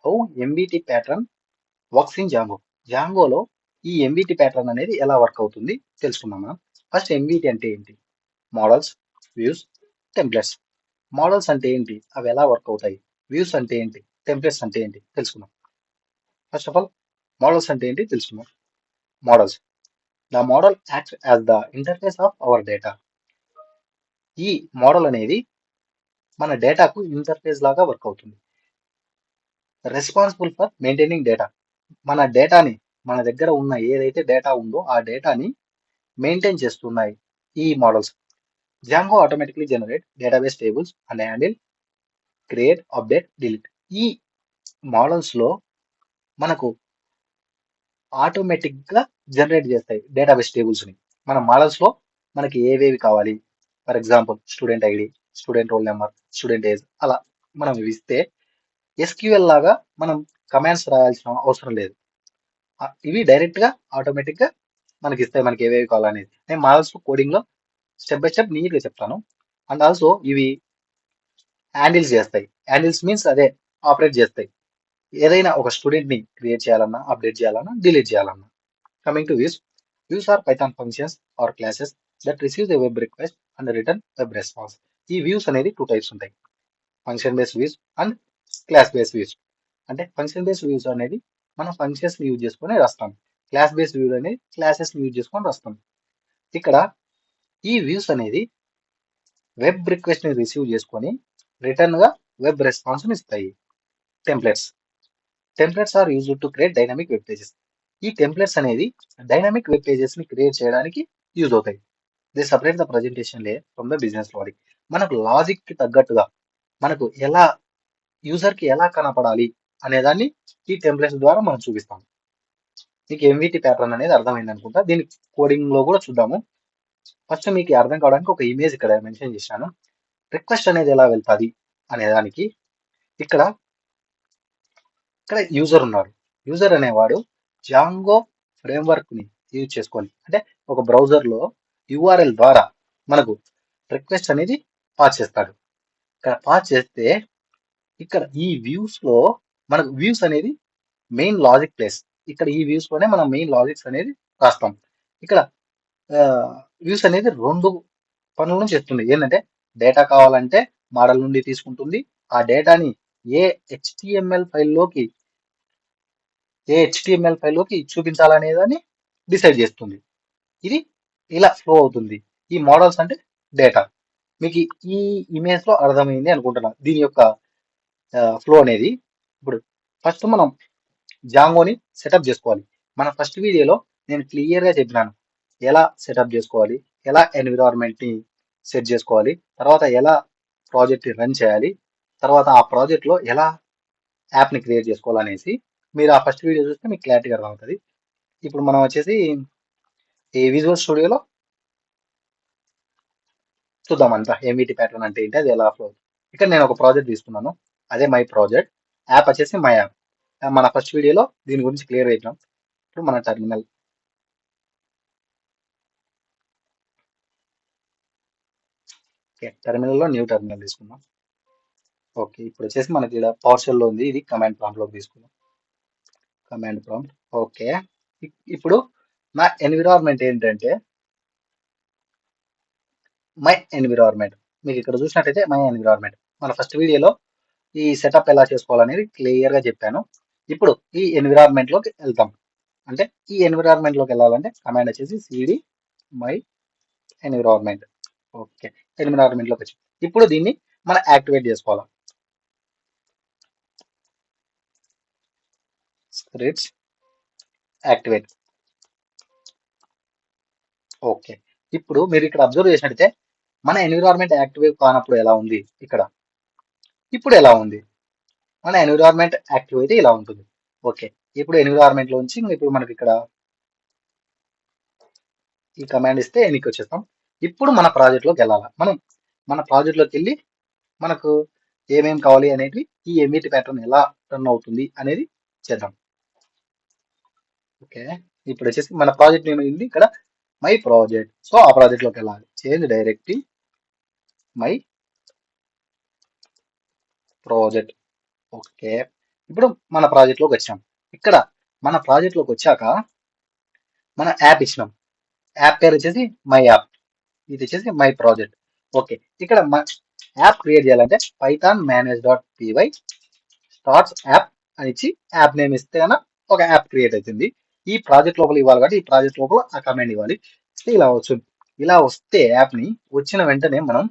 How MVT pattern works in Django. జాంగోలో ఈ MVT pattern అనేది ఎలా వర్క్ అవుతుంది తెలుసుకుందాం మనం. ఫస్ట్ ఎంబీటీ అంటే ఏంటి? Models, views, templates. మోడల్స్ అంటే ఏంటి? అవి ఎలా వర్క్ అవుతాయి? వ్యూస్ అంటే ఏంటి? టెంప్లెట్స్ అంటే ఏంటి తెలుసుకుందాం. ఫస్ట్ ఆఫ్ ఆల్ మోడల్స్ అంటే ఏంటి తెలుసుకుందాం. Models. The model acts as the interface of our data. ఈ మోడల్ అనేది మన డేటాకు ఇంటర్ఫేస్ లాగా వర్క్ అవుతుంది. Responsible for maintaining data. మన డేటాని, మన దగ్గర ఉన్న ఏదైతే డేటా ఉందో ఆ డేటాని మెయింటైన్ చేస్తున్నాయి ఈ models. Django automatically generate database tables and handle create, update, delete. ఈ మోడల్స్ లో మనకు ఆటోమేటిక్ గా జనరేట్ చేస్తాయి డేటాబేస్ టేబుల్స్ ని. మన మోడల్స్ లో మనకి ఏవేవి కావాలి, for example student ID, student roll number, student age, అలా మనం ఇస్తే ఎస్క్యూఎల్ లాగా మనం కమాండ్స్ రాయాల్సిన అవసరం లేదు. ఇవి డైరెక్ట్ గా ఆటోమేటిక్ గా మనకి ఇస్తాయి మనకి ఏవేవి కావాలనేది. నేను మోడల్స్ కోడింగ్ లో స్టెప్ బై స్టెప్ నీట్ గా చెప్తాను. అండ్ ఆల్సో ఇవి హ్యాండిల్స్ చేస్తాయి. హ్యాండిల్స్ మీన్స్ అదే ఆపరేట్ చేస్తాయి. ఏదైనా ఒక స్టూడెంట్ ని క్రియేట్ చేయాలన్నా, అప్డేట్ చేయాలన్నా, డిలీట్ చేయాలన్నా. Coming to views. Views are Python functions or classes that receive the web request and return web response. ఈ వ్యూస్ అనేది 2 టైప్స్ ఉంటాయి. Function based views and class based views. అంటే function based views అనేది మనం functions ని use చేసుకొని రాస్తాం. Class based view అనేది క్లాసెస్ ని యూజ్ చేసుకొని రాస్తాం. ఇక్కడ ఈ వ్యూస్ అనేది వెబ్ రిక్వెస్ట్ ని రిసీవ్ చేసుకొని రిటర్న్ గా వెబ్ రెస్పాన్స్ ని ఇస్తాయి. Templates. Templates are used to create dynamic web pages. ఈ టెంప్లెట్స్ అనేది డైనమిక్ వెబ్ పేజెస్ ని క్రియేట్ చేయడానికి యూజ్ అవుతాయి. They separate the presentation layer from the business logic. మనకు లాజిక్ కి తగ్గట్టుగా మనకు ఎలా యూజర్ కి ఎలా కనపడాలి అనే దాన్ని ఈ టెంప్లెట్స్ ద్వారా మనం చూపిస్తాం. మీకు ఎంవిటి ప్యాటర్న్ అనేది అర్థమైంది అనుకుంటా. దీని కోడింగ్ లో కూడా చూద్దాము. ఫస్ట్ మీకు అర్థం కావడానికి ఒక ఇమేజ్ ఇక్కడ మెన్షన్ చేశాను. రిక్వెస్ట్ అనేది ఎలా వెళ్తుంది అనే దానికి ఇక్కడ యూజర్ ఉన్నారు. యూజర్ అనేవాడు జాంగో ఫ్రేమ్వర్క్ ని యూజ్ చేసుకొని, అంటే ఒక బ్రౌజర్ లో యూఆర్ఎల్ ద్వారా మనకు రిక్వెస్ట్ అనేది పాస్ చేస్తాడు. ఇక్కడ పాస్ చేస్తే ఇక్కడ ఈ వ్యూస్ లో మనకు వ్యూస్ అనేది మెయిన్ లాజిక్ ప్లేస్. ఇక్కడ ఈ వ్యూస్ లోనే మనం మెయిన్ లాజిక్స్ అనేది రాస్తాం. ఇక్కడ వ్యూస్ అనేది 2 పనులను చేస్తుంది. ఏంటంటే డేటా కావాలంటే మోడల్ నుండి తీసుకుంటుంది. ఆ డేటాని ఏ హెచ్టిఎంఎల్ ఫైల్లోకి చూపించాలనేదాన్ని డిసైడ్ చేస్తుంది. ఇది ఇలా ఫ్లో అవుతుంది. ఈ మోడల్స్ అంటే డేటా. మీకు ఈ ఇమేజ్ లో అర్థమైంది అనుకుంటున్నా దీని యొక్క ఫ్లో అనేది. ఇప్పుడు ఫస్ట్ మనం జాంగోని సెటప్ చేసుకోవాలి. మన ఫస్ట్ వీడియోలో నేను క్లియర్ గా చెప్పినాను ఎలా సెటప్ చేసుకోవాలి, ఎలా ఎన్విరాన్మెంట్ ని సెట్ చేసుకోవాలి, తర్వాత ఎలా ప్రాజెక్ట్ ని రన్ చేయాలి, తర్వాత ఆ ప్రాజెక్ట్ లో ఎలా యాప్ ని క్రియేట్ చేసుకోవాలనేసి. మీరు ఆ ఫస్ట్ వీడియో చూస్తే మీకు క్లారిటీగా అర్థమవుతుంది. ఇప్పుడు మనం వచ్చేసి ఈ విజువల్ స్టూడియోలో చూద్దాం అంతా ఎంవిటి ప్యాటర్న్ అంటే ఏంటి, అది ఎలా ఫ్లో. ఇక్కడ నేను ఒక ప్రాజెక్ట్ తీసుకున్నాను, అదే మై ప్రాజెక్ట్. యాప్ వచ్చేసి మై యాప్. మన ఫస్ట్ వీడియోలో దీని గురించి క్లియర్ అయినాం. ఇప్పుడు మన టెర్మినల్, టెర్మినల్లో న్యూ టెర్మినల్ తీసుకుందాం. ఓకే, ఇప్పుడు వచ్చేసి మనకి ఇక్కడ పవర్షెల్ లో ఉంది, ఇది కమాండ్ ప్రాంప్ట్ లోకి తీసుకుందాం. Command prompt. ఓకే, ఇప్పుడు నా ఎన్విరాన్మెంట్ ఏంటంటే మై ఎన్విరాన్మెంట్. మీకు ఇక్కడ చూసినట్టయితే మై ఎన్విరాన్మెంట్. మన ఫస్ట్ వీడియోలో ఈ సెటప్ ఎలా చేసుకోవాలనేది క్లియర్ గా చెప్పాను. ఇప్పుడు ఈ ఎన్విరాన్మెంట్ లోకి వెళ్తాం. అంటే ఈ ఎన్విరాన్మెంట్ లోకి వెళ్ళాలంటే కమాండ్ వచ్చేసి CD my environment. Okay, environment లోకి వచ్చి ఇప్పుడు దీన్ని మనం యాక్టివేట్ చేసుకోవాలి. Scripts activate. ఓకే, ఇప్పుడు మీరు ఇక్కడ అబ్జర్వ్ చేసినట్టయితే మన ఎన్విరాన్మెంట్ యాక్టివేట్ కానప్పుడు ఎలా ఉంది, ఇక్కడ ఇప్పుడు ఎలా ఉంది. మన ఎన్విరాన్మెంట్ యాక్టివ్ అయితే ఇలా ఉంటుంది. ఓకే, ఇప్పుడు ఎన్విరాన్మెంట్ లోంచి ఇప్పుడు మనకి ఇక్కడ ఈ కమాండ్ ఇస్తే ఎన్నికి వచ్చేస్తాం. ఇప్పుడు మన ప్రాజెక్ట్ లోకి వెళ్ళాలి. మనం మన ప్రాజెక్ట్ లోకి వెళ్ళి మనకు ఏమేమి కావాలి అనేది, ఈ ఎంవిటి ప్యాటర్న్ ఎలా రన్ అవుతుంది అనేది చేద్దాం. ఓకే, ఇప్పుడు వచ్చేసి మన ప్రాజెక్ట్ నేమ్ ఏంది ఇక్కడ మై ప్రాజెక్ట్. సో ఆ ప్రాజెక్ట్ లోకి వెళ్ళాలి. Change directive my project. Okay, ఇప్పుడు మన ప్రాజెక్ట్లోకి వచ్చాం. ఇక్కడ మన ప్రాజెక్ట్లోకి వచ్చాక మన యాప్ ఇచ్చినాం. యాప్ పేరు వచ్చేసి మై యాప్, ఇది వచ్చేసి మై ప్రాజెక్ట్. ఓకే, ఇక్కడ యాప్ క్రియేట్ చేయాలంటే Python manage dot py starts app అని ఇచ్చి యాప్ నేమ్ ఇస్తే కనుక ఒక యాప్ క్రియేట్ అవుతుంది. ఈ ప్రాజెక్ట్ లోపల ఇవ్వాలి కాబట్టి ఈ ప్రాజెక్ట్ లోపల ఆ కమాండ్ ఇవ్వాలి. ఇస్తే ఇలా వస్తుంది. ఇలా వస్తే యాప్ ని వచ్చిన వెంటనే మనం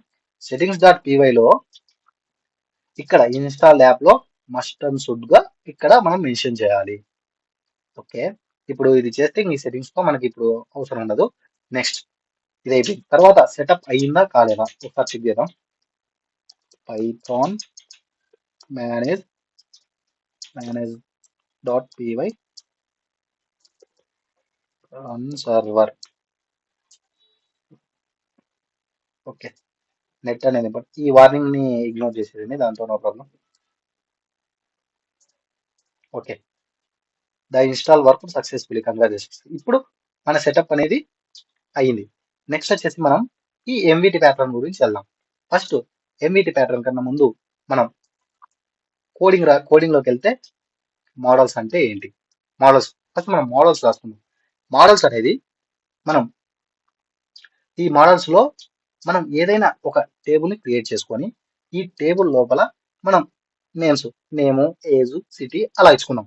సెట్టింగ్స్ డాట్ పీవైలో ఇక్కడ ఇన్స్టాల్ యాప్ లో మస్ట్ అండ్ షుడ్ గా ఇక్కడ మనం మెన్షన్ చేయాలి. ఓకే, ఇప్పుడు ఇది చేస్తే ఈ సెట్టింగ్స్ తో మనకి ఇప్పుడు అవసరం ఉండదు. నెక్స్ట్ ఇది అయిపోయింది. తర్వాత సెటప్ అయ్యిందా కాలేదా ఒకసారి చెక్ చేద్దాం. Python manage dot PY run server. Okay, నెట్ అనేది బట్ ఈ వార్నింగ్ ని ఇగ్నోర్ చేసేదండి, దాంతో no problem. Okay, the install work successfully, congratulations. ఇప్పుడు మన సెటప్ అనేది అయ్యింది. నెక్స్ట్ వచ్చేసి మనం ఈ ఎంవిటి ప్యాటర్న్ గురించి వెళ్దాం. ఫస్ట్ ఎంవిటి ప్యాటర్న్ కన్నా ముందు మనం కోడింగ్ లోకి వెళ్తే మోడల్స్ అంటే ఏంటి, మోడల్స్ ఫస్ట్ మనం మోడల్స్ రాసుకుందాం. మోడల్స్ అనేది మనం ఈ మోడల్స్ లో మనం ఏదైనా ఒక టేబుల్ ని క్రియేట్ చేసుకొని ఈ టేబుల్ లోపల మనం నేము, ఏజ్, సిటీ అలా ఇచ్చుకున్నాం.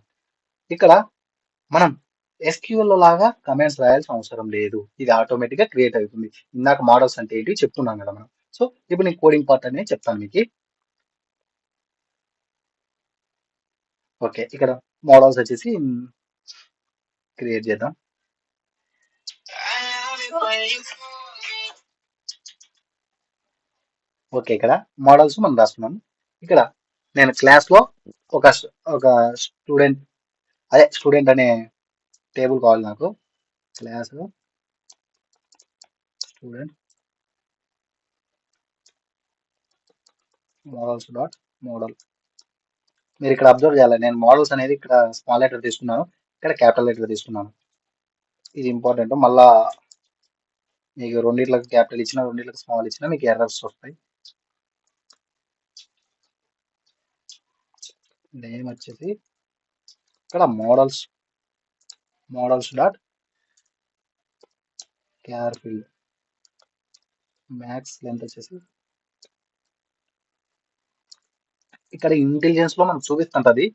ఇక్కడ మనం SQL లో లాగా కమెంట్స్ రాయాల్సిన అవసరం లేదు, ఇది ఆటోమేటిక్ గా క్రియేట్ అవుతుంది. ఇందాక మోడల్స్ అంటే ఏంటి చెప్తున్నాం కదా మనం. సో ఇప్పుడు నేను కోడింగ్ పార్ట్ అనేది చెప్తాను మీకు. ఓకే, ఇక్కడ మోడల్స్ వచ్చేసి క్రియేట్ చేద్దాం. ఓకే, ఇక్కడ మోడల్స్ మనం రాస్తున్నాం. ఇక్కడ నేను క్లాస్ లో ఒక ఒక స్టూడెంట్ అనే టేబుల్ కావాలి నాకు. Class student models dot model. మీరు ఇక్కడ అబ్జర్వ్ చేయాలి, నేను మోడల్స్ అనేది ఇక్కడ స్మాల్ లెటర్ తీసుకున్నాను, ఇక్కడ క్యాపిటల్ లెటర్ తీసుకున్నాను. ఇది ఇంపార్టెంట్. మళ్ళా మీకు రెండిట్లకు క్యాపిటల్ ఇచ్చినా రెండిట్లకు స్మాల్ ఇచ్చినా మీకు ఎర్రర్స్ వస్తాయి. నేమ్ వచ్చేసి ఇక్కడ మోడల్స్ డాట్ క్యార్ఫిల్. మ్యాక్స్ లెంత్ వచ్చేసి ఇక్కడ ఇంటెలిజెన్స్ లో మనకు చూపిస్తుంటది.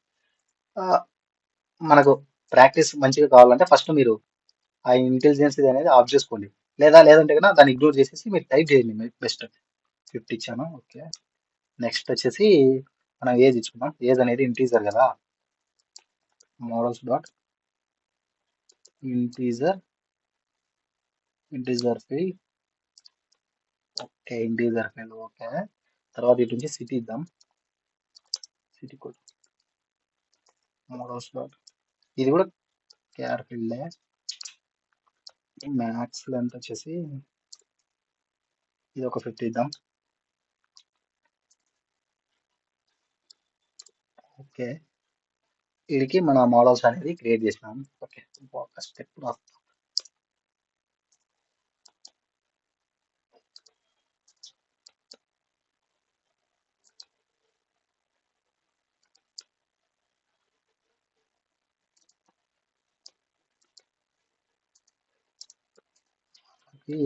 మనకు ప్రాక్టీస్ మంచిగా కావాలంటే ఫస్ట్ మీరు ఆ ఇంటెలిజెన్స్ అనేది ఆఫ్ చేసుకోండి, లేదంటే కన్నా దాన్ని ఇగ్నోర్ చేసేసి మీరు టైప్ చేయండి. బెస్ట్ 50 ఇచ్చాను. ఓకే, నెక్స్ట్ వచ్చేసి మనం ఏజ్ ఇచ్చుకున్నాం. ఏజ్ అనేది ఇంటీజర్ కదా, models dot integer field. Okay, integer field. Okay, తర్వాత ఇటు నుంచి సిటీ ఇద్దాం. సిటీ కోడ్ మోడల్స్ డాట్, ఇది కూడా కేఆర్ ఫీల్డ్. మ్యాక్స్ లెంత్ వచ్చేసి ఇది ఒక 50 ఇద్దాం. ఓకే, వీడికి మన మోడల్స్ అనేది క్రియేట్ చేసినాం. ఓకే, ఒక స్టెప్ రాస్తాం.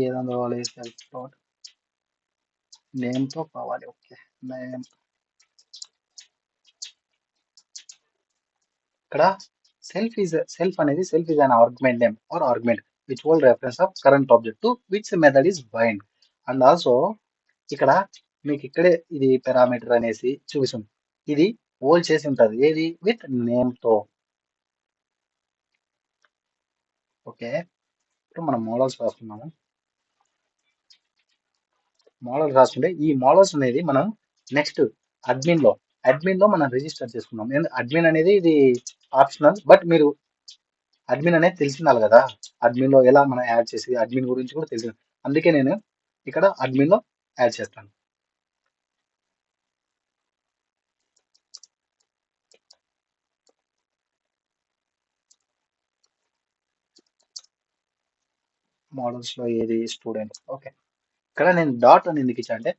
ఏదంలో కావాలి, సెల్ఫ్ డాట్ నేమ్ తో కావాలి. Okay, name. ఇక్కడ self is an argument name or argument which hold reference of current object to which method is bind. And also ఇక్కడ మీకు ఇక్కడే ఇది పారామీటర్ అనేసి చూపిస్తుంది. ఇది హోల్డ్ చేసి ఉంటుంది ఏది విత్ నేమ్ తో. ఓకే, ఇప్పుడు మనం మోడల్స్ రాస్తున్నాము. మోడల్స్ రాస్తుంటే ఈ మోడల్స్ అనేది మనం నెక్స్ట్ అడ్మిన్ లో మనం రిజిస్టర్ చేసుకున్నాం. అడ్మిన్ అనేది ఇది ఆప్షనల్, బట్ మీరు అడ్మిన్ అనేది తెలిసిండాలి కదా. అడ్మిన్ లో ఎలా మనం యాడ్ చేసి అడ్మిన్ గురించి కూడా తెలిసింది, అందుకే నేను ఇక్కడ అడ్మిన్ లో యాడ్ చేస్తాను. మోడల్స్ లో ఏది స్టూడెంట్. ఓకే, ఇక్కడ నేను డాట్ అని ఎందుకు ఇచ్చా అంటే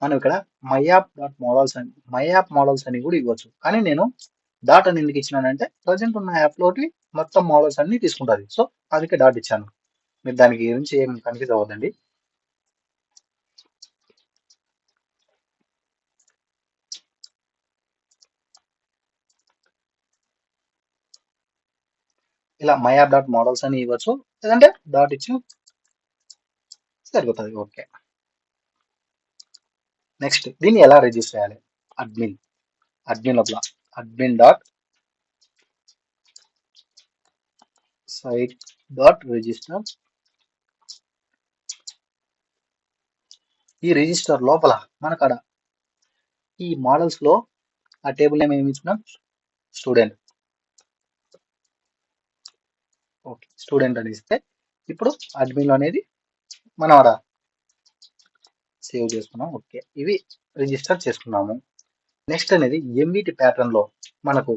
మనం ఇక్కడ మై యాప్ డాట్ మోడల్స్ అని కూడా ఇవ్వచ్చు, కానీ నేను డాట్ అని ఎందుకు ఇచ్చినానంటే ప్రజెంట్ ఉన్న యాప్లోకి మొత్తం మోడల్స్ అన్ని తీసుకుంటుంది. సో అందుకే డాట్ ఇచ్చాను. మీరు దానికి గురించి ఏం కన్ఫ్యూజ్ అవ్వదండి. ఇలా మై యాప్ డాట్ మోడల్స్ అని ఇవ్వచ్చు, లేదంటే డాట్ ఇచ్చి సరిపోతుంది. ఓకే, నెక్స్ట్ దీన్ని ఎలా రిజిస్టర్ చేయాలి? అడ్మిన్ లోపల admin dot site dot register. ఈ రిజిస్టర్ లోపల మనకాడ ఈ మోడల్స్ లో ఆ టేబుల్ నేమ్ ఏమి ఇచ్చినాం? స్టూడెంట్. ఓకే, స్టూడెంట్ అని ఇస్తే ఇప్పుడు అడ్మిన్ అనేది మనం ఆడ సేవ్ చేసుకున్నాం. ఓకే, ఇవి రిజిస్టర్ చేసుకున్నాము. నెక్స్ట్ అనేది ఎంవిటి ప్యాటర్న్ లో మనకు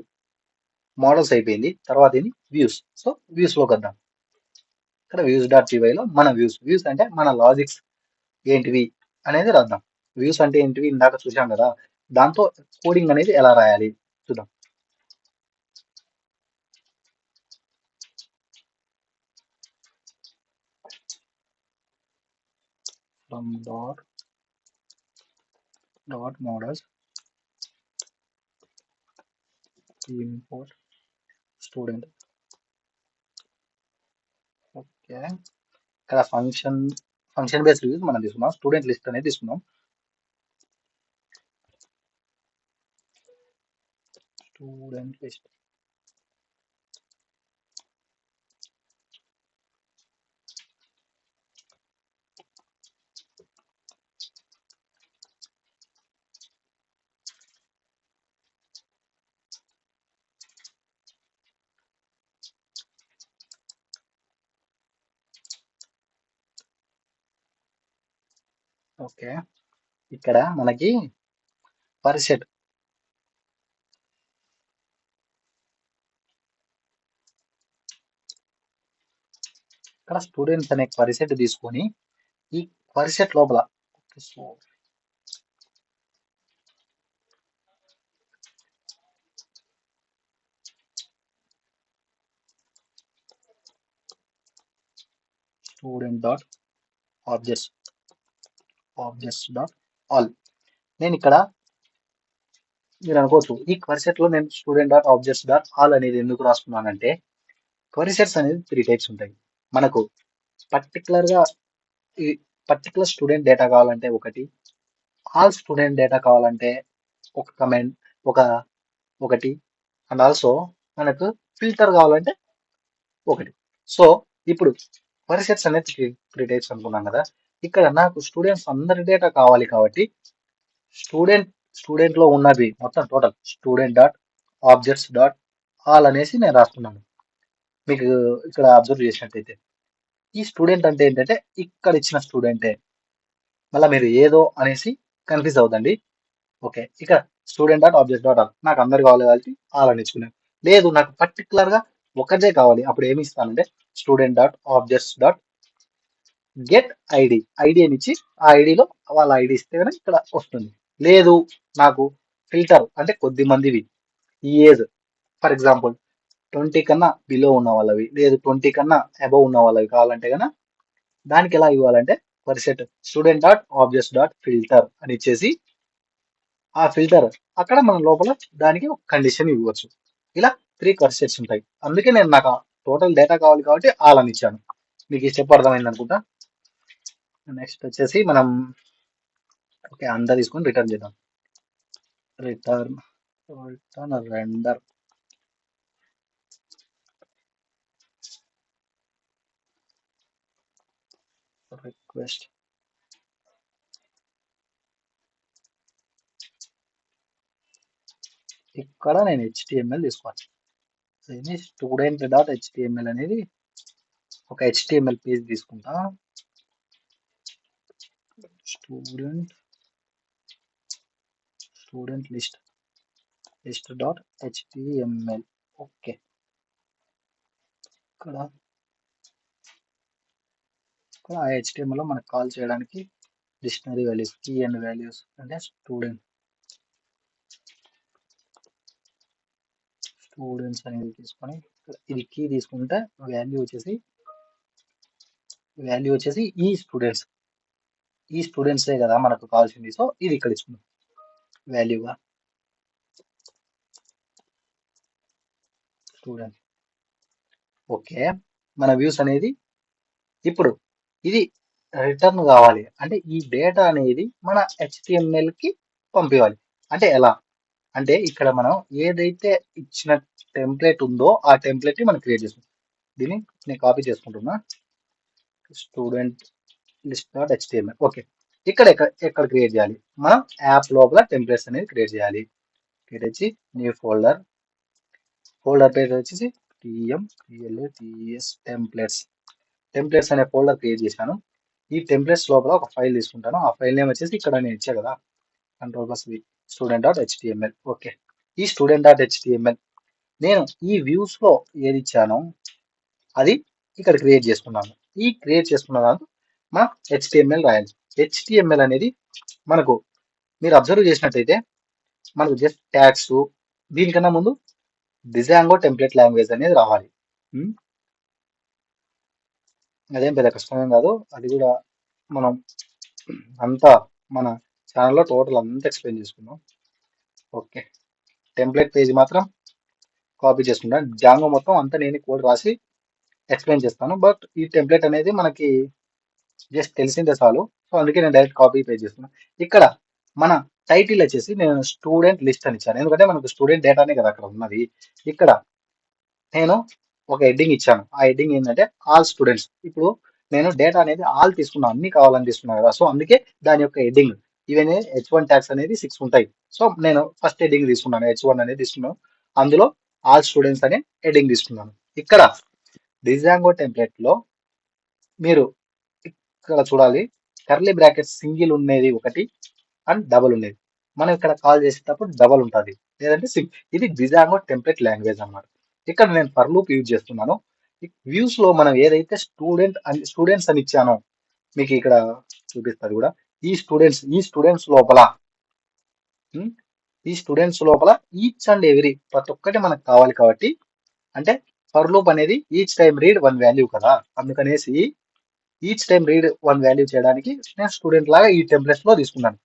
మోడల్స్ అయిపోయింది. తర్వాత ఇది వ్యూస్. సో వ్యూస్ లోకి వద్దాం. ఇక్కడ వ్యూస్ డాట్ లో మన వ్యూస్ అంటే మన లాజిక్స్ ఏంటివి అనేది రాద్దాం. వ్యూస్ అంటే ఏంటివి ఇందాక చూసాం కదా, దాంతో కోడింగ్ అనేది ఎలా రాయాలి చూద్దాం. From dot models import student. Okay, ఇక్కడ ఫంక్షన్ బేస్డ్ వ్యూస్ మనం తీసుకున్నాం. స్టూడెంట్ లిస్ట్ అనేది తీసుకున్నాం. Student list. ఓకే, ఇక్కడ మనకి పర్ సెట్ ఇక్కడ స్టూడెంట్స్ అనే పరిసెట్ తీసుకొని ఈ పరిసెట్ లోపల student dot objects dot all. నేను ఇక్కడ మీరు అనుకోవచ్చు ఈ క్వరీ లో నేను student dot objects dot all అనేది ఎందుకు రాసుకున్నానంటే, క్వరీ సెట్స్ అనేది 3 టైప్స్ ఉంటాయి. మనకు పర్టికులర్ గా ఈ పర్టికులర్ స్టూడెంట్ డేటా కావాలంటే ఒకటి, ఆల్ స్టూడెంట్ డేటా కావాలంటే ఒక కమెంట్ ఒకటి, అండ్ ఆల్సో మనకు ఫిల్టర్ కావాలంటే ఒకటి. సో ఇప్పుడు క్వరీ సెట్స్ అనేది 3 టైప్స్ అనుకున్నాం కదా. ఇక్కడ నాకు స్టూడెంట్స్ అందరి డేటా కావాలి కాబట్టి స్టూడెంట్ లో ఉన్నది మొత్తం total student dot objects dot all అనేసి నేను రాస్తున్నాను. మీకు ఇక్కడ అబ్జర్వ్ చేసినట్టయితే ఈ స్టూడెంట్ అంటే ఏంటంటే ఇక్కడ ఇచ్చిన స్టూడెంటే. మళ్ళీ మీరు ఏదో అనేసి కన్ఫ్యూజ్ అవుదండి. ఓకే, ఇక student dot object dot all నాకు అందరు కావాలి కాబట్టి ఆల్ అని ఇచ్చుకున్నాను. లేదు నాకు పర్టికులర్ గా ఒకటే కావాలి, అప్పుడు ఏమి ఇస్తానంటే student dot objects dot get ID అని ఇచ్చి ఆ ఐడిలో వాళ్ళ ఐడి ఇస్తే కనుక ఇక్కడ వస్తుంది. లేదు నాకు ఫిల్టర్ అంటే కొద్ది మందివి ఈ ఏజ్, ఫర్ ఎగ్జాంపుల్ 20 కన్నా బిలో ఉన్న వాళ్ళవి, లేదు 20 కన్నా అబవ్ ఉన్న వాళ్ళవి కావాలంటే కనుక దానికి ఎలా ఇవ్వాలంటే పరిసెట్ student dot objects dot filter అని ఇచ్చేసి ఆ ఫిల్టర్ అక్కడ మన లోపల దానికి ఒక కండిషన్ ఇవ్వచ్చు. ఇలా 3 కర్సెట్స్ ఉంటాయి. అందుకే నేను నాకు టోటల్ డేటా కావాలి కాబట్టి ఆల్ అని ఇచ్చాను. మీకు ఈ స్టెప్ అర్థమైంది అనుకుంటా. నెక్స్ట్ వచ్చేసి మనం ఓకే అంతా తీసుకొని రిటర్న్ చేద్దాం. Return render request. ఇక్కడ నేను HTML తీసుకోవాలి. ఇది స్టూడెంట్ డాట్ HTML అనేది ఒక HTML పేజ్ తీసుకుంటా. Student list dot HTML. ఓకే, ఇక్కడ ఆ HTML లో మనకు కాల్ చేయడానికి dictionary values key and values అంటే స్టూడెంట్స్ అనేది తీసుకొని ఇది కీ తీసుకుంటే వాల్యూ వచ్చేసి ఈ స్టూడెంట్సే కదా మనకు కావాల్సింది. సో ఇది ఇక్కడ ఇచ్చుకుందాం వాల్యూగా స్టూడెంట్. ఓకే, మన వ్యూస్ అనేది ఇప్పుడు ఇది రిటర్న్ కావాలి అంటే ఈ డేటా అనేది మన HTML కి పంపించాలి. అంటే ఎలా అంటే ఇక్కడ మనం ఏదైతే ఇచ్చిన టెంప్లెట్ ఉందో ఆ టెంప్లెట్ ని మనం క్రియేట్ చేస్తాం. దీన్ని నేను కాపీ చేసుకుంటున్నా, స్టూడెంట్ లిస్ట్ డాట్ HTML. ఓకే, ఇక్కడ ఎక్కడ క్రియేట్ చేయాలి? మనం యాప్ లోపల టెంప్లెట్స్ అనేది క్రియేట్ చేయాలి. క్రియేట్ వచ్చి న్యూ ఫోల్డర్ పేరు వచ్చేసి టెంప్లెట్స్ అనే ఫోల్డర్ క్రియేట్ చేశాను. ఈ టెంప్లెట్స్ లోపల ఒక ఫైల్ తీసుకుంటాను. ఆ ఫైల్ నేమ్ వచ్చేసి ఇక్కడ నేను ఇచ్చా కదా, Ctrl+V student dot HTML. Okay, ఈ స్టూడెంట్ డాట్ HTML నేను ఈ వ్యూస్ లో ఏది ఇచ్చానో అది ఇక్కడ క్రియేట్ చేసుకున్నాను. ఈ క్రియేట్ చేసుకున్న దాంట్లో మన HTML రాయాలి. HTML అనేది మనకు మీరు అబ్జర్వ్ చేసినట్టయితే మనకు జస్ట్ ట్యాగ్స్, దీనికన్నా ముందు డిజాంగో టెంప్లెట్ లాంగ్వేజ్ అనేది రావాలి. అదేం పెద్ద కష్టమేం కాదు, అది కూడా మనం అంతా మన ఛానల్లో టోటల్ అంతా ఎక్స్ప్లెయిన్ చేసుకున్నాం. ఓకే, టెంప్లెట్ పేజ్ మాత్రం కాపీ చేసుకుంటాను. జాంగో మొత్తం అంతా నేను కోడ్ రాసి ఎక్స్ప్లెయిన్ చేస్తాను. బట్ ఈ టెంప్లెట్ అనేది మనకి జస్ట్ తెలిసిందే చాలు. సో అందుకే నేను డైరెక్ట్ కాపీ పేజ్ చేస్తున్నాను. ఇక్కడ మన టైటిల్ వచ్చేసి నేను స్టూడెంట్ లిస్ట్ అని ఇచ్చాను, ఎందుకంటే మనకు స్టూడెంట్ డేటానే కదా అక్కడ ఉన్నది. ఇక్కడ నేను ఒక హెడ్డింగ్ ఇచ్చాను. ఆ హెడ్డింగ్ ఏంటంటే ఆల్ స్టూడెంట్స్. ఇప్పుడు నేను డేటా అనేది ఆల్ తీసుకున్నాను, అన్ని కావాలని తీసుకున్నాను కదా. సో అందుకే దాని యొక్క హెడ్డింగ్ ఇవన్నీ H1 ట్యాగ్స్ అనేది 6 ఉంటాయి. సో నేను ఫస్ట్ హెడ్డింగ్ తీసుకున్నాను, H1 అనేది తీసుకున్నాను. అందులో ఆల్ స్టూడెంట్స్ అనే హెడ్డింగ్ తీసుకున్నాను. ఇక్కడ డిజాంగో టెంప్లెట్ లో మీరు ఇక్కడ చూడాలి, కర్లీ బ్రాకెట్ సింగిల్ ఉండేది ఒకటి అండ్ డబుల్ ఉండేది. మనం ఇక్కడ కాల్ చేసేటప్పుడు డబుల్ ఉంటుంది, లేదంటే ఇది డిజాంగో టెంప్లెట్ లాంగ్వేజ్ అన్నమాట. ఇక్కడ నేను ఫర్ లూప్ యూజ్ చేస్తున్నాను. వ్యూస్ లో మనం ఏదైతే స్టూడెంట్స్ అని ఇచ్చానో మీకు ఇక్కడ చూపిస్తారు కూడా. ఈ స్టూడెంట్స్ లోపల ఈచ్ అండ్ ఎవ్రీ ప్రతి ఒక్కటి మనకు కావాలి కాబట్టి, అంటే ఫర్ లూప్ అనేది each time read one value కదా, అందుకనేసి each time read one value చేయడానికి నేను స్టూడెంట్ లాగా ఈ టెంప్లెట్స్ లో తీసుకున్నాను.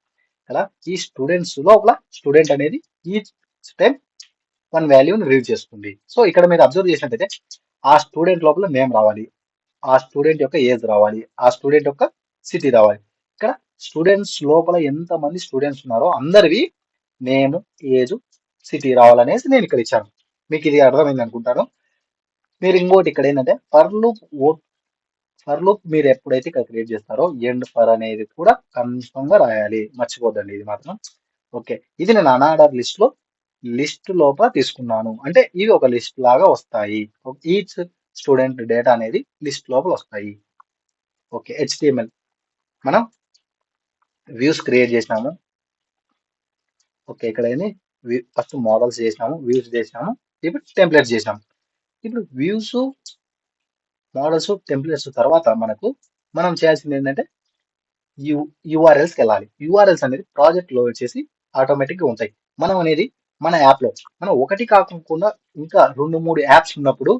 కదా, ఈ స్టూడెంట్స్ లోపల స్టూడెంట్ అనేది ఈచ్ టైం వన్ వాల్యూని రీడ్ చేస్తుంది. సో ఇక్కడ మీరు అబ్జర్వ్ చేసినట్టయితే ఆ స్టూడెంట్ లోపల నేమ్ రావాలి, ఆ స్టూడెంట్ యొక్క ఏజ్ రావాలి, ఆ స్టూడెంట్ యొక్క సిటీ రావాలి. ఇక్కడ స్టూడెంట్స్ లోపల ఎంత మంది స్టూడెంట్స్ ఉన్నారో అందరివి నేమ్, ఏజ్, సిటీ రావాలనేసి నేను ఇక్కడ ఇచ్చాను. మీకు ఇది అర్థమైంది అనుకుంటాను. మీరు ఇంకోటి ఇక్కడ ఏంటంటే ఫర్ లూప్ మీరు ఎప్పుడైతే ఇక్కడ క్రియేట్ చేస్తారో ఎండ్ ఫర్ అనేది కూడా కన్ఫర్మ్ గా రాయాలి, మర్చిపోద్దండి ఇది మాత్రం. ఓకే, ఇది నేను అనార్డర్ లిస్ట్ లోపల తీసుకున్నాను, అంటే ఇవి ఒక లిస్ట్ లాగా వస్తాయి. ఈచ్ స్టూడెంట్ డేటా అనేది లిస్ట్ లోపల వస్తాయి. ఓకే, HTML మనం వ్యూస్ క్రియేట్ చేసినాము. ఓకే, ఇక్కడ ఏంది ఫస్ట్ మోడల్స్ చేసినాము, వ్యూస్ చేసినాము, ఇప్పుడు టెంప్లెట్స్ చేసినాము. ఇప్పుడు వ్యూస్, మోడల్స్, టెంప్లెట్స్ తర్వాత మనం చేయాల్సింది ఏంటంటే యూఆర్ఎల్స్కి వెళ్ళాలి. యూఆర్ఎల్స్ అనేది ప్రాజెక్ట్ లో వచ్చేసి ఆటోమేటిక్గా ఉంటాయి. మనం అనేది మన యాప్లో మనం ఒకటి కాకుండా ఇంకా 2-3 యాప్స్ ఉన్నప్పుడు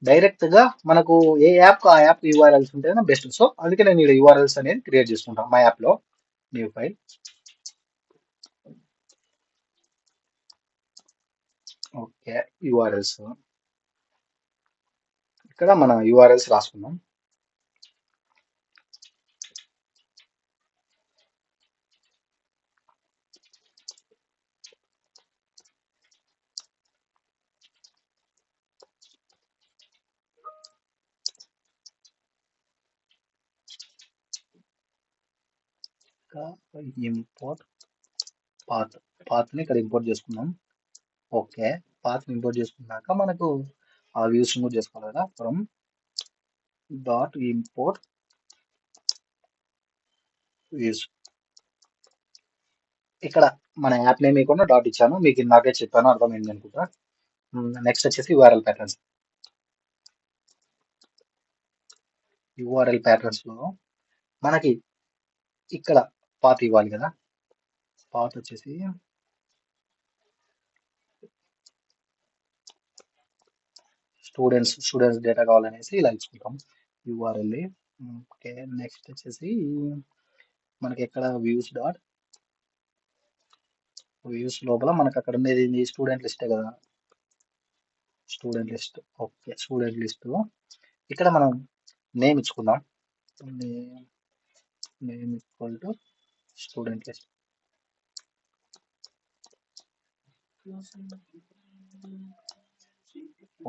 డైరెక్ట్ గా మనకు ఏ యాప్ ఆ యాప్ యూఆర్ఎల్స్ ఉంటేనే బెస్ట్. సో అందుకే నేను ఇక్కడ యూఆర్ఎల్స్ అనేది క్రియేట్ చేసుకుంటాను మా యాప్ లో. New file, okay, URLs. ఇక్కడ మన యూఆర్ఎల్స్ రాసుకుందాం. ఇంపోర్ట్ పాత్ని ఇక్కడ ఇంపోర్ట్ చేసుకున్నాం. ఓకే, పాత్ని ఇంపోర్ట్ చేసుకున్నాక మనకు ఆ వ్యూస్ కూడా చేసుకోవాలి కదా. ఫ్రమ్ డాట్ ఇంపోర్ట్ వ్యూస్, ఇక్కడ మన యాప్ నేమ్ ఇవ్వకుండా డాట్ ఇచ్చాను, మీకు ఇందాకే చెప్పాను, అర్థమైంది అనుకుంటా. నెక్స్ట్ వచ్చేసి యూఆర్ఎల్ ప్యాటర్న్స్. యూఆర్ఎల్ ప్యాటర్న్స్ లో మనకి ఇక్కడ పాత్ ఇవ్వాలి కదా. పాత్ వచ్చేసి స్టూడెంట్స్ డేటా కావాలనేసి ఇలా ఇచ్చుకుంటాం యూఆర్ఎల్. ఓకే, నెక్స్ట్ వచ్చేసి మనకి ఎక్కడ వ్యూస్ లోపల మనకు అక్కడ ఉండేది స్టూడెంట్ లిస్టే కదా, student list. Okay, student list ఇక్కడ మనం నేమ్ ఇచ్చుకుందాం. Name equal to student list.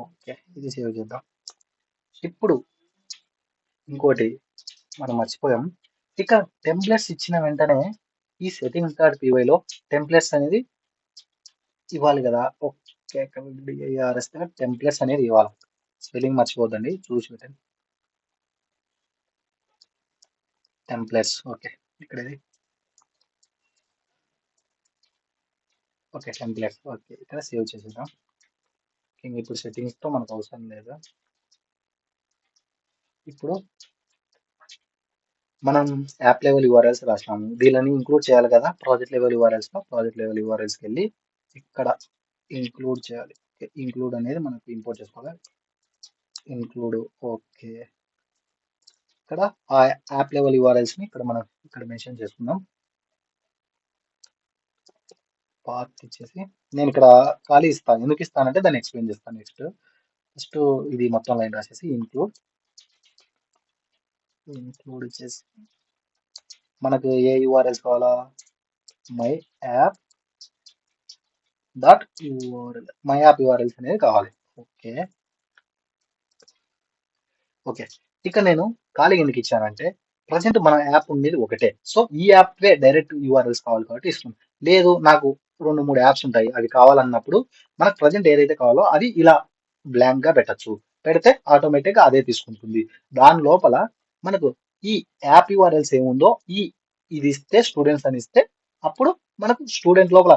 Okay, ఇది సేవ్ చేద్దాం. ఇప్పుడు ఇంకోటి మనం మర్చిపోయాం, ఇక టెంప్లెట్స్ ఇచ్చిన వెంటనే ఈ సెట్టింగ్స్ డాట్ పీవైలో టెంప్లెట్స్ అనేది ఇవ్వాలి కదా. ఓకే, డిఐఆర్ఎస్ టెంప్లెట్స్ అనేది ఇవ్వాలి. స్పెల్లింగ్ మర్చిపోద్దండి, చూసి పెట్టండి. టెంప్లెట్స్. ఓకే, ఇక్కడ ఇది. Okay, templates. ఓకే, ఇక్కడ సేవ్ చేసేద్దాం. ఇప్పుడు సెట్టింగ్స్తో మనకు అవసరం లేదు. ఇప్పుడు మనం యాప్ లెవెల్ యూఆర్ఎల్స్ రాసినాము, దీనిని ఇంక్లూడ్ చేయాలి కదా ప్రాజెక్ట్ లెవెల్ యూఆర్ఎల్స్ లో. ప్రాజెక్ట్ లెవెల్ యూఆర్ఎల్స్కి వెళ్ళి ఇక్కడ ఇంక్లూడ్ చేయాలి. ఇంక్లూడ్ అనేది మనకి ఇంపోర్ట్ చేసుకోవాలి. ఇంక్లూడ్. ఓకే, ఇక్కడ ఆ యాప్ లెవెల్ యూఆర్ఎల్స్ ని మనం ఇక్కడ మెన్షన్ చేసుకుందాం. పాత్ ఇచ్చేసి నేను ఇక్కడ ఖాళీ ఇస్తాను. ఎందుకు ఇస్తానంటే దాన్ని ఎక్స్ప్లెయిన్ చేస్తాను నెక్స్ట్. ఫస్ట్ ఇది మొత్తం లైన్ రాసేసి ఇంక్లూడ్ ఇచ్చేసి మనకు ఏ యూఆర్ఎల్స్ కావాలా, my app dot URL, my app URLs అనేది కావాలి. ఓకే, ఓకే, ఇక్కడ నేను ఖాళీగా ఎందుకు ఇచ్చానంటే ప్రజెంట్ మన యాప్ ఉండేది ఒకటే, సో ఈ యాప్వే డైరెక్ట్ యూఆర్ఎల్స్ కావాలి కాబట్టి ఇస్తున్నాం. లేదు నాకు 2-3 యాప్స్ ఉంటాయి, అవి కావాలన్నప్పుడు మనకు ప్రజెంట్ ఏదైతే కావాలో అది ఇలా బ్లాంక్ గా పెట్టచ్చు. పెడితే ఆటోమేటిక్ గా అదే తీసుకుంటుంది. దాని లోపల మనకు ఈ యాప్ యూఆర్ఎల్స్ ఏముందో ఇది ఇస్తే స్టూడెంట్స్ అని ఇస్తే అప్పుడు మనకు స్టూడెంట్ లోపల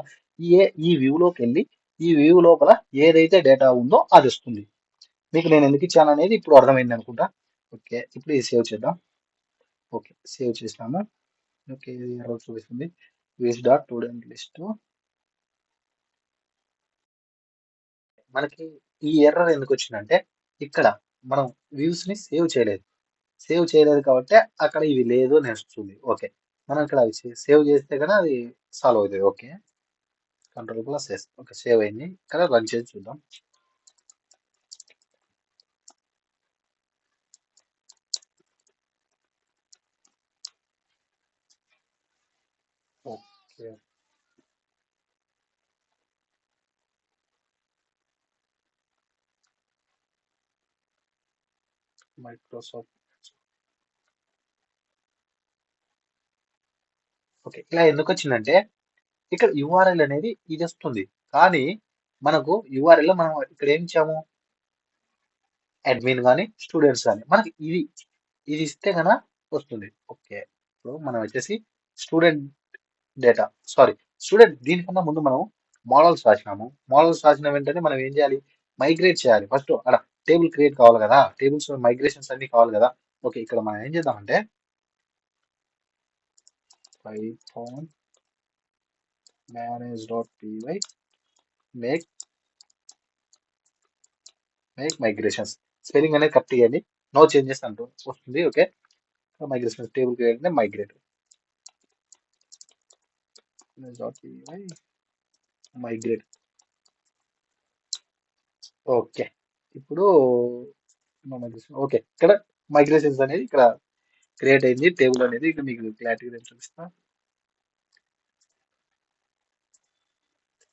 ఈ వ్యూలోకి వెళ్ళి ఈ వ్యూ లోపల ఏదైతే డేటా ఉందో అది వస్తుంది. మీకు నేను ఎందుకు ఇచ్చాను అనేది ఇప్పుడు అర్థమైంది అనుకుంటా. ఓకే, ఇప్పుడు ఇది సేవ్ చేద్దాం. ఓకే, సేవ్ చేసినాము. ఓకే, ఇది ఎర్రర్ చూపిస్తుంది. Views dot student list. మనకి ఈ ఎర్రర్ ఎందుకు వచ్చిందంటే ఇక్కడ మనం వ్యూస్ ని సేవ్ చేయలేదు కాబట్టి అక్కడ ఇవి లేదు అని వస్తుంది. ఓకే, మనం ఇక్కడ సేవ్ చేస్తే కనుక అది సాల్వ్ అవుతుంది. Okay, Ctrl+S. ఓకే, సేవ్ అయింది. ఇక్కడ రన్ చేసి చూద్దాం. Okay, Microsoft. ఓకే, ఇలా ఎందుకు వచ్చిందంటే ఇక్కడ యూఆర్ఎల్ అనేది ఇది వస్తుంది, కానీ మనకు యూఆర్ఎల్ లో మనం ఇక్కడ ఏం ఇచ్చాము, అడ్మిన్ కానీ స్టూడెంట్స్ కానీ మనకి ఇది ఇస్తే కనుక వస్తుంది. ఓకే, ఇప్పుడు మనం వచ్చేసి స్టూడెంట్ డేటా, స్టూడెంట్ దీనికన్నా ముందు మనం మోడల్స్ రాసినాము. మోడల్స్ రాసిన వెంటనే మనం ఏం చేయాలి, మైగ్రేట్ చేయాలి. ఫస్ట్ అక్కడ టేబుల్ క్రియేట్ కావాలి కదా, టేబుల్స్ మైగ్రేషన్స్ అన్ని కావాలి కదా. ఓకే, ఇక్కడ మనం ఏం చేద్దామంటే python manage.py make migrations. Spelling అనేది కరెక్ట్ ఇవ్వండి, నో చేంజెస్ అంటూ వస్తుంది. Okay, migration table create migrate migrate. Okay, ఇప్పుడు ఓకే, ఇక్కడ మైగ్రేషన్స్ అనేది ఇక్కడ క్రియేట్ అయింది. టేబుల్ అనేది ఇక్కడ మీకు క్లారిటీగా చూపిస్తా.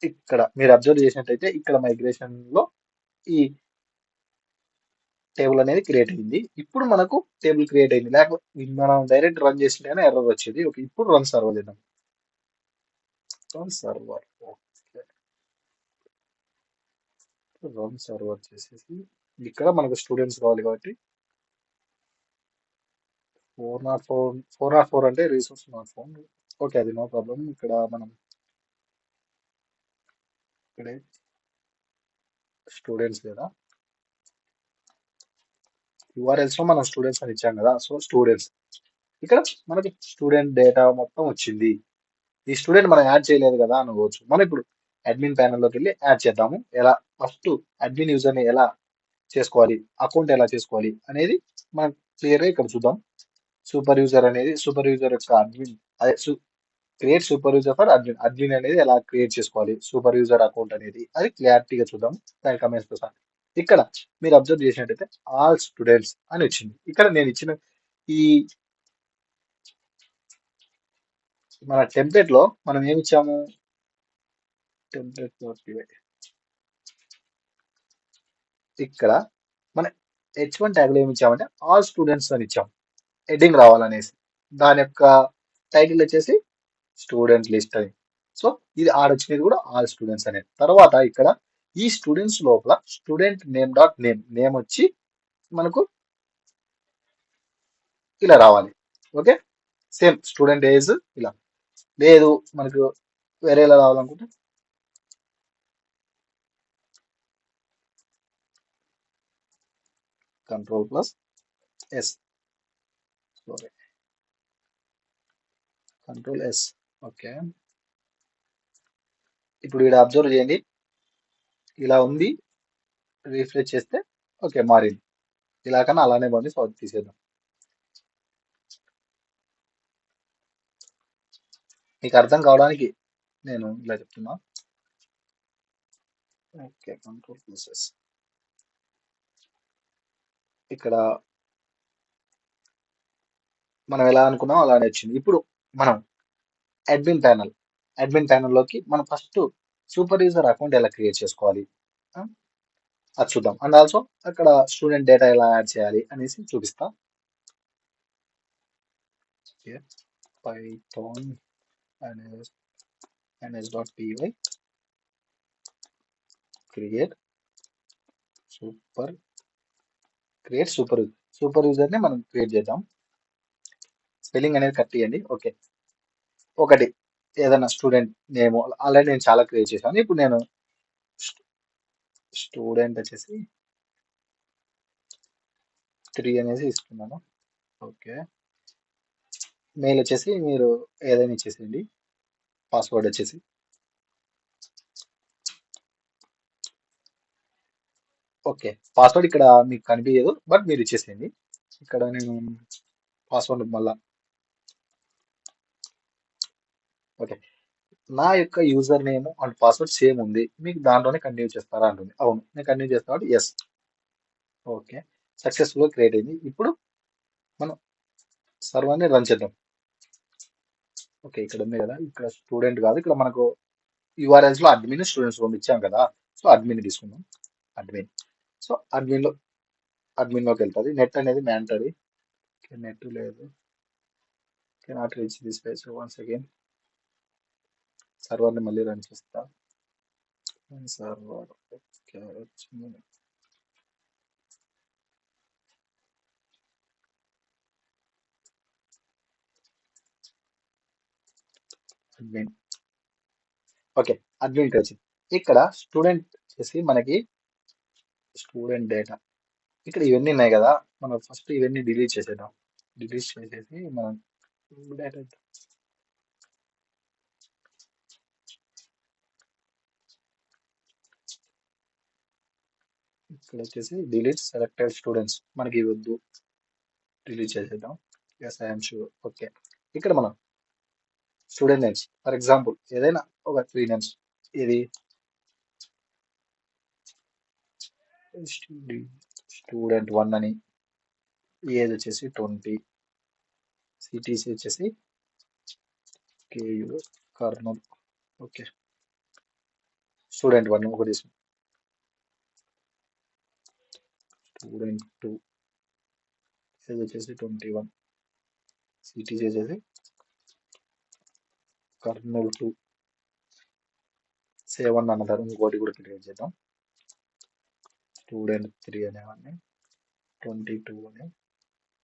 ఇక్కడ మీరు అబ్జర్వ్ చేసినట్టయితే ఇక్కడ మైగ్రేషన్ లో ఈ టేబుల్ అనేది క్రియేట్ అయింది. ఇప్పుడు మనకు టేబుల్ క్రియేట్ అయింది, లేకపోతే మనం డైరెక్ట్ రన్ చేసినట్టు ఎర్రర్ వచ్చేది. ఓకే, ఇప్పుడు రన్ సర్వర్ చేద్దాం. Run server. Okay, run server చేసేసి ఇక్కడ మనకు స్టూడెంట్స్ కావాలి కాబట్టి 404 అంటే రిసోర్స్ నాట్ ఫౌండ్. ఓకే, అది నో ప్రాబ్లం. ఇక్కడ మనం ఇక్కడే స్టూడెంట్స్ లేదా యూఆర్ఎల్స్ లో మనం స్టూడెంట్స్ అని ఇచ్చాం కదా, సో స్టూడెంట్స్ ఇక్కడ మనకి స్టూడెంట్ డేటా మొత్తం వచ్చింది. ఈ స్టూడెంట్ మనం యాడ్ చేయలేదు కదా అనుకోవచ్చు. మనం ఇప్పుడు అడ్మిన్ ప్యానెల్లోకి వెళ్ళి యాడ్ చేద్దాము. ఎలా, ఫస్ట్ అడ్మిన్ యూజర్ ని ఎలా చేసుకోవాలి, అకౌంట్ ఎలా చేసుకోవాలి అనేది మనం క్లియర్గా ఇక్కడ చూద్దాం. సూపర్ యూజర్ అనేది సూపర్ యూజర్ యొక్క అడ్మిన్, అదే create super user for admin, admin అనేది ఎలా క్రియేట్ చేసుకోవాలి, సూపర్ యూజర్ అకౌంట్ అనేది అది క్లారిటీగా చూద్దాం దాని కమెంట్స్ తో సహా. ఇక్కడ మీరు అబ్జర్వ్ చేసినట్టయితే ఆల్ స్టూడెంట్స్ అని వచ్చింది. ఇక్కడ నేను ఇచ్చిన ఈ మన టెంప్లెట్ లో మనం ఏమి ఇచ్చాము, టెంప్లెట్ ఇక్కడ మన H1 ట్యాగ్ లో ఏమి ఇచ్చామంటే ఆల్ స్టూడెంట్స్ అని ఇచ్చాం, హెడ్డింగ్ రావాలనేసి. దాని యొక్క టైటిల్ వచ్చేసి స్టూడెంట్ లిస్ట్ అని. సో ఇది ఆడొచ్చినది కూడా ఆల్ స్టూడెంట్స్ అనేది. తర్వాత ఇక్కడ ఈ స్టూడెంట్స్ లోపల student name dot name, name వచ్చి మనకు ఇలా రావాలి. ఓకే, సేమ్ స్టూడెంట్ ఏజ్ ఇలా. లేదు మనకు వేరేలా రావాలనుకుంటే Ctrl+S, సారీ Ctrl+S. ఓకే, ఇప్పుడు ఇక్కడ అబ్జర్వ్ చేయండి, ఇలా ఉంది. రీఫ్రెష్ చేస్తే ఓకే మారింది. ఇలా కన్నా అలానే బాగుంది, సో అది తీసేద్దాం. మీకు అర్థం కావడానికి నేను ఇలా చెప్తున్నా. Okay, Ctrl+S. ఇక్కడ మనం ఎలా అనుకున్నాం అలానే వచ్చింది. ఇప్పుడు మనం అడ్మిన్ ప్యానల్లోకి మనం ఫస్ట్ సూపర్ యూజర్ అకౌంట్ ఎలా క్రియేట్ చేసుకోవాలి ఆ, అది చూద్దాం. అండ్ ఆల్సో అక్కడ స్టూడెంట్ డేటా ఎలా యాడ్ చేయాలి అనేసి చూపిస్తా. Python ns.py create super user ని మనం క్రియేట్ చేద్దాం. స్పెల్లింగ్ అనేది కరెక్ట్ ఇవ్వండి. ఓకే, ఒకటి ఏదైనా స్టూడెంట్ నేమ్, ఆల్రెడీ నేను చాలా క్రియేట్ చేశాను. ఇప్పుడు నేను స్టూడెంట్ వచ్చేసి 3 అనేసి ఇస్తున్నాను. ఓకే, మెయిల్ వచ్చేసి మీరు ఏదైనా ఇచ్చేసేయండి. పాస్వర్డ్ వచ్చేసి ఓకే, పాస్వర్డ్ ఇక్కడ మీకు కనిపించదు బట్ మీరు ఇచ్చేసేయండి. ఇక్కడ నేను పాస్వర్డ్ మళ్ళా ఓకే, నా యొక్క user name and password same ఉంది, మీకు దాంట్లోనే కంటిన్యూ చేస్తారా అంటుంది. అవును, నేను కంటిన్యూ చేస్తాను. ఎస్, ఓకే, సక్సెస్ఫుల్ క్రియేట్ అయింది. ఇప్పుడు మనం సర్వర్ని రన్ చేద్దాం. ఓకే, ఇక్కడ ఉంది కదా, ఇక్కడ స్టూడెంట్ కాదు, ఇక్కడ మనకు యూఆర్ఎల్స్ లో అడ్మిన్ స్టూడెంట్స్ రెండు ఇచ్చాం కదా, సో అడ్మిన్ తీసుకుందాం. అడ్మిన్, సో అడ్మిన్ లోకి వెళ్తుంది. నెట్ అనేది మ్యాండటరీ, నెట్ లేదు, cannot reach this page. Once again సర్వర్ని మళ్ళీ రన్ చేస్తా. Server okay, admin. Okay, admin వచ్చింది. ఇక్కడ స్టూడెంట్ చేసి మనకి స్టూడెంట్ డేటా ఇక్కడ ఇవన్నీ ఉన్నాయి కదా, మనం ఫస్ట్ ఇవన్నీ డిలీట్ చేసేద్దాం. డిలీట్ చేసేసి మనం డేటా ఇక్కడ వచ్చేసి డిలీట్ సెలెక్టెడ్ స్టూడెంట్స్, మనకి ఇవద్దు, డిలీట్ చేసేద్దాం. Yes I'm sure. ఓకే, ఇక్కడ మనం స్టూడెంట్ నేమ్స్ ఫర్ ఎగ్జాంపుల్ ఏదైనా ఒక 3 నేమ్స్, ఇది స్టూడెంట్ 1 అని, ఏజ్ వచ్చేసి 20, సిటీసీ వచ్చేసి కేయూ కర్నూలు. ఓకే, స్టూడెంట్ 1 ఒకటి, స్టూడెంట్ 2 ఏజ్ వచ్చేసి 21, సిటీసీ వచ్చేసి కర్నూలు 2, సేవన్ అన్నదారు. ఇంకోటి కూడా క్రియేట్ చేద్దాం. స్టూడెంట్ 3 అనేవాడిని 22 అని.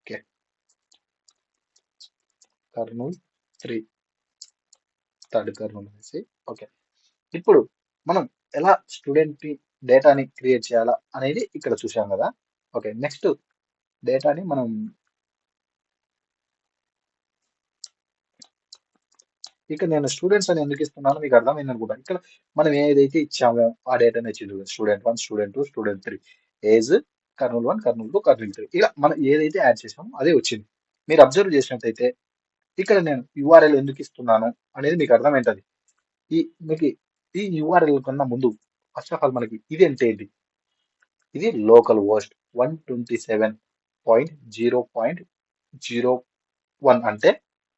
ఓకే, కర్నూలు 3, థర్డ్ కర్నూలు అనేసి. ఓకే, ఇప్పుడు మనం ఎలా స్టూడెంట్ డేటాని క్రియేట్ చేయాలా అనేది ఇక్కడ చూసాం కదా. ఓకే, నెక్స్ట్ డేటాని మనం ఇక్కడ నేను స్టూడెంట్స్ అని ఎందుకు ఇస్తున్నానో మీకు అర్థమైంది అనుకుంటా. ఇక్కడ మనం ఏదైతే ఇచ్చామో ఆ డేటాని ఇచ్చింది. Student 1, student 2, student 3, age Kurnool 1, Kurnool 2, Kurnool 3 ఇలా మనం ఏదైతే యాడ్ చేసామో అదే వచ్చింది. మీరు అబ్జర్వ్ చేసినట్టయితే ఇక్కడ నేను యూఆర్ఎల్ ఎందుకు ఇస్తున్నాను అనేది మీకు అర్థమైంటది. ఈ మీకు ఈ యూఆర్ఎల్ కన్నా ముందు ఫస్ట్ ఆఫ్ ఆల్ మనకి ఇది అంటే ఏంటి? ఇది లోకల్ హోస్ట్ 127.0.01 అంటే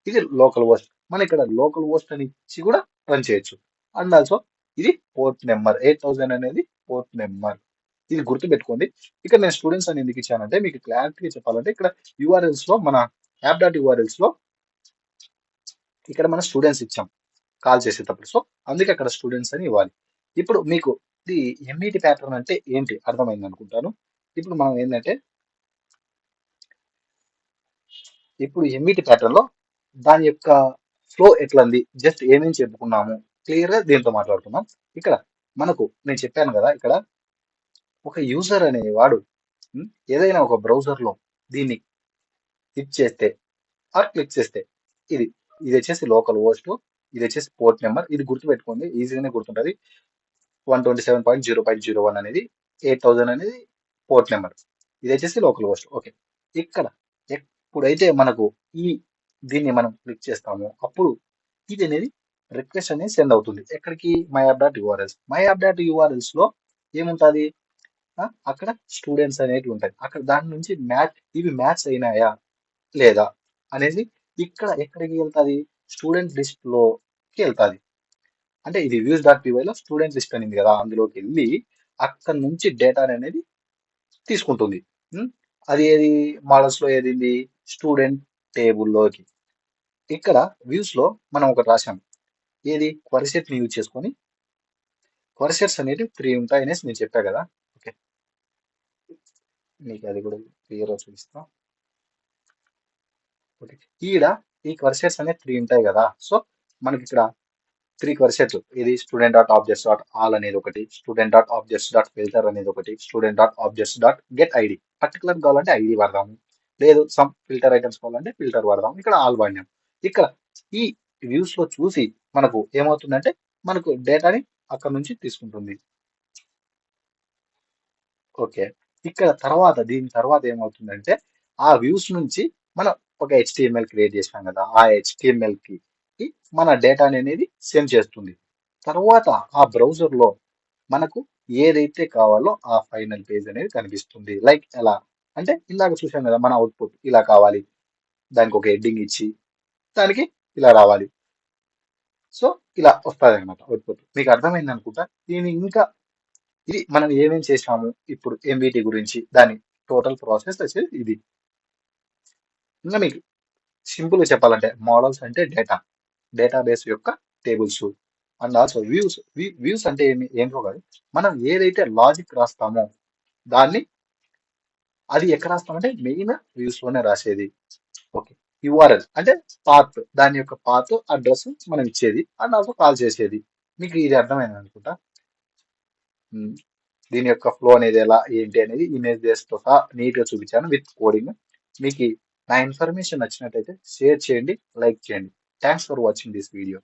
ఇది లోకల్ హోస్ట్. మనం ఇక్కడ లోకల్ హోస్ట్ అని ఇచ్చి కూడా రన్ చేయొచ్చు. అండ్ ఆల్సో ఇది పోర్ట్ నెంబర్ 8000 అనేది పోర్ట్ నెంబర్. ఇది గుర్తుపెట్టుకోండి. ఇక్కడ నేను స్టూడెంట్స్ అని ఎందుకు ఇచ్చానంటే మీకు క్లారిటీగా చెప్పాలంటే ఇక్కడ యూఆర్ఎల్స్ లో మన యాప్ డాట్ యూఆర్ఎల్స్ లో ఇక్కడ మన స్టూడెంట్స్ ఇచ్చాం కాల్ చేసేటప్పుడు. సో అందుకే అక్కడ స్టూడెంట్స్ అని ఇవ్వాలి. ఇప్పుడు మీకు ఇది ఎంఈటి ప్యాటర్న్ అంటే ఏంటి అర్థమైంది అనుకుంటాను. ఇప్పుడు మనం ఏంటంటే ఇప్పుడు ఎంఈటి ప్యాటర్న్ లో దాని యొక్క ఫ్లో ఎట్లా ఉంది, జస్ట్ ఏమేమి చెప్పుకున్నాము క్లియర్ గా దీంతో మాట్లాడుతున్నాం. ఇక్కడ మనకు నేను చెప్పాను కదా, ఇక్కడ ఒక యూజర్ అనేవాడు ఏదైనా ఒక బ్రౌజర్ లో దీన్ని క్లిక్ చేస్తే ఆర్ క్లిక్ చేస్తే ఇది ఇది వచ్చేసి లోకల్ హోస్ట్, ఇది వచ్చేసి పోర్ట్ నెంబర్. ఇది గుర్తుపెట్టుకోండి, ఈజీగానే గుర్తుంటది. 127.0.01 అనేది 8000 అనేది పోర్ట్ నెంబర్, ఇది వచ్చేసి లోకల్ హోస్ట్. ఓకే, ఇక్కడ ఎప్పుడైతే మనకు ఈ దీన్ని మనం క్లిక్ చేస్తామో అప్పుడు ఇది అనేది రిక్వెస్ట్ అనేది సెండ్ అవుతుంది. ఎక్కడికి? My app dot URLs. My app dot URLs లో ఏముంటుంది? అక్కడ స్టూడెంట్స్ అనేవి ఉంటాయి. అక్కడ దాని నుంచి ఇవి మ్యాచ్ అయినాయా లేదా అనేది ఇక్కడ ఎక్కడికి వెళ్తుంది? స్టూడెంట్ లిస్ట్ లోకి వెళ్తుంది. అంటే ఇది వ్యూస్ డాట్ పీవైలో స్టూడెంట్ లిస్ట్ అనేది కదా, అందులోకి వెళ్ళి అక్కడ నుంచి డేటా అనేది తీసుకుంటుంది. అది ఏది మోడల్స్ లో ఏది? స్టూడెంట్ టేబుల్లోకి. ఇక్కడ వ్యూస్ లో మనం ఒకటి రాసాం, ఏది? క్వరీ సెట్ ని యూజ్ చేసుకొని. క్వరీ సెట్స్ అనేవి 3 ఉంటాయి అనేసి నేను చెప్పా కదా. ఓకే, మీకు అది కూడా క్లియర్ గా చూపిస్తాం. ఓకే, ఈడ ఈ క్వరీ సెట్స్ అనేవి 3 ఉంటాయి కదా. సో మనకి ఇక్కడ 3 క్వరీ సెట్స్, ఇది student dot objects dot all అనేది ఒకటి, student dot objects dot filter అనేది ఒకటి, student dot objects dot get ID. Particular కావాలంటే ఐడి వాడదాము, లేదు సమ్ ఫిల్టర్ ఐటమ్స్ కావాలంటే ఫిల్టర్ వాడదాం. ఇక్కడ ఆల్ వాడినాం. ఇక్కడ ఈ వ్యూస్ లో చూసి మనకు ఏమవుతుందంటే మనకు డేటాని అక్కడ నుంచి తీసుకుంటుంది. ఓకే, ఇక్కడ దీని తర్వాత ఏమవుతుందంటే ఆ వ్యూస్ నుంచి మనం ఒక హెచ్టిఎంఎల్ క్రియేట్ చేసాం కదా, ఆ హెచ్టిఎంఎల్ కి మన డేటా అనేది సెండ్ చేస్తుంది. తర్వాత ఆ బ్రౌజర్ లో మనకు ఏదైతే కావాలో ఆ ఫైనల్ పేజ్ అనేది కనిపిస్తుంది. లైక్ ఎలా అంటే ఇందాక చూసాం కదా, మన అవుట్పుట్ ఇలా కావాలి, దానికి ఒక హెడ్డింగ్ ఇచ్చి దానికి ఇలా రావాలి. సో ఇలా వస్తుంది అనమాట అవుట్పుట్. మీకు అర్థమైంది అనుకుంటా. దీని ఇంకా ఇది మనం ఏమేం చేసాము ఇప్పుడు ఎంవిటి గురించి, దాని టోటల్ ప్రాసెస్ వచ్చేది ఇది. ఇంకా మీకు సింపుల్ గా చెప్పాలంటే మోడల్స్ అంటే డేటాబేస్ యొక్క టేబుల్స్. అండ్ ఆల్సో వ్యూస్ అంటే ఏంటో కాదు, మనం ఏదైతే లాజిక్ రాస్తామో దాన్ని అది ఎక్కడ రాస్తామంటే మెయిన్ వ్యూస్ లోనే రాసేది. ఓకే, యూఆర్ఎల్ అంటే పాత్, దాని యొక్క పాత్ అడ్రస్ మనం ఇచ్చేది అండ్ ఆల్సో కాల్ చేసేది. మీకు ఇది అర్థమైంది అనుకుంటా. దీని యొక్క ఫ్లో అనేది ఎలా ఏంటి అనేది ఇమేజెస్ తో సహా నీట్ గా చూపించాను విత్ కోడింగ్. మీకు నా ఇన్ఫర్మేషన్ నచ్చినట్టయితే షేర్ చేయండి, లైక్ చేయండి. Thanks for watching this video.